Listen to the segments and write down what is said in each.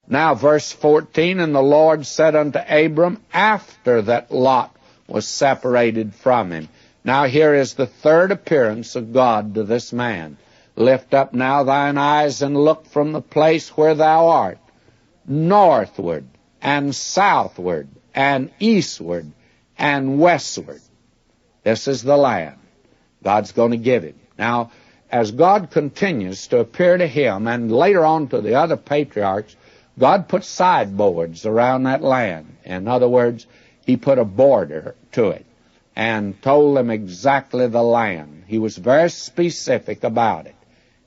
Now, verse 14, and the Lord said unto Abram, after that Lot was separated from him. Now here is the third appearance of God to this man. Lift up now thine eyes and look from the place where thou art, northward and southward and eastward and westward. This is the land God's going to give him. Now, as God continues to appear to him and later on to the other patriarchs, God put sideboards around that land. In other words, he put a border to it and told them exactly the land. He was very specific about it.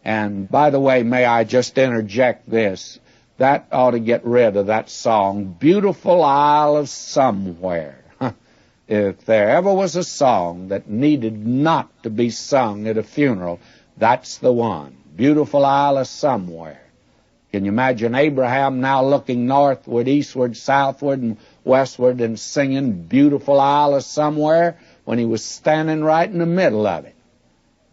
And by the way, may I just interject this? That ought to get rid of that song, Beautiful Isle of Somewhere. If there ever was a song that needed not to be sung at a funeral, that's the one, Beautiful Isle of Somewhere. Can you imagine Abraham now looking northward, eastward, southward, and westward and singing Beautiful Isle of Somewhere when he was standing right in the middle of it?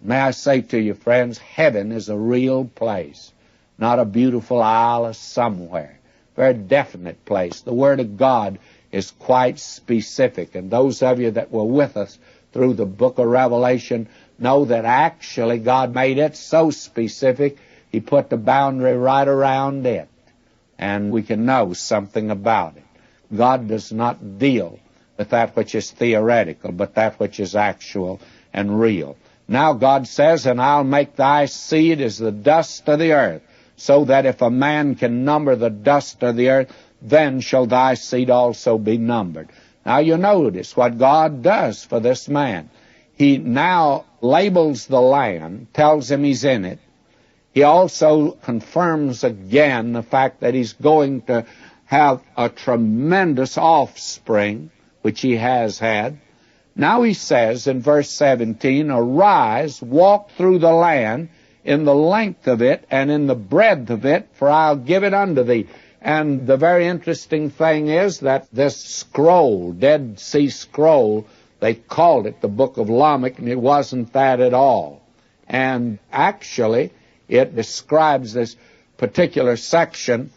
May I say to you, friends, heaven is a real place, not a beautiful isle of somewhere. Very definite place. The Word of God is quite specific, and those of you that were with us through the book of Revelation know that actually God made it so specific, he put the boundary right around it, and we can know something about it. God does not deal with that which is theoretical, but that which is actual and real. Now God says, and I'll make thy seed as the dust of the earth, so that if a man can number the dust of the earth, then shall thy seed also be numbered. Now you notice what God does for this man. He now labels the land, tells him he's in it. He also confirms again the fact that he's going to have a tremendous offspring, which he has had. Now he says in verse 17, arise, walk through the land in the length of it and in the breadth of it, for I'll give it unto thee. And the very interesting thing is that this scroll, Dead Sea Scroll, they called it the Book of Lamech, and it wasn't that at all. And actually, it describes this particular section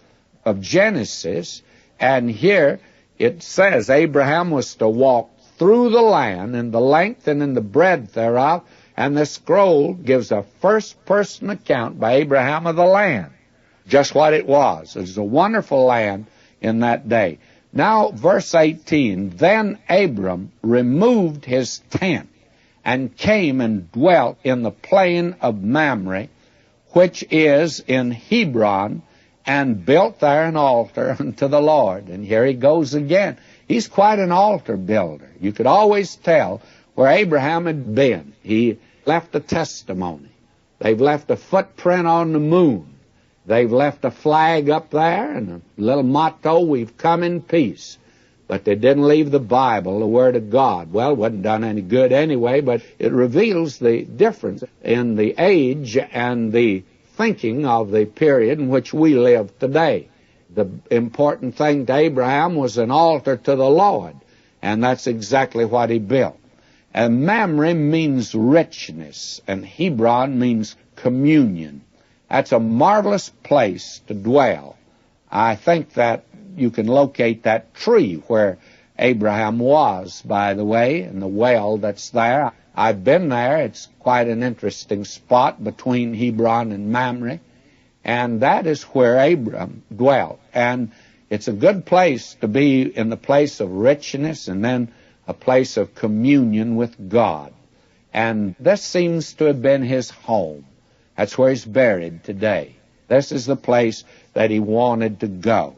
of Genesis, and here it says Abraham was to walk through the land in the length and in the breadth thereof, and the scroll gives a first-person account by Abraham of the land, just what it was. It was a wonderful land in that day. Now, verse 18, then Abram removed his tent and came and dwelt in the plain of Mamre, which is in Hebron, and built there an altar unto the Lord. And here he goes again. He's quite an altar builder. You could always tell where Abraham had been. He left a testimony. They've left a footprint on the moon. They've left a flag up there and a little motto, we've come in peace. But they didn't leave the Bible, the Word of God. Well, it wasn't done any good anyway, but it reveals the difference in the age and the thinking of the period in which we live today. The important thing to Abraham was an altar to the Lord, and that's exactly what he built. And Mamre means richness, and Hebron means communion. That's a marvelous place to dwell. I think that you can locate that tree where Abraham was, by the way, and the well that's there. I've been there. It's quite an interesting spot between Hebron and Mamre. And that is where Abram dwelt. And it's a good place to be in the place of richness and then a place of communion with God. And this seems to have been his home. That's where he's buried today. This is the place that he wanted to go.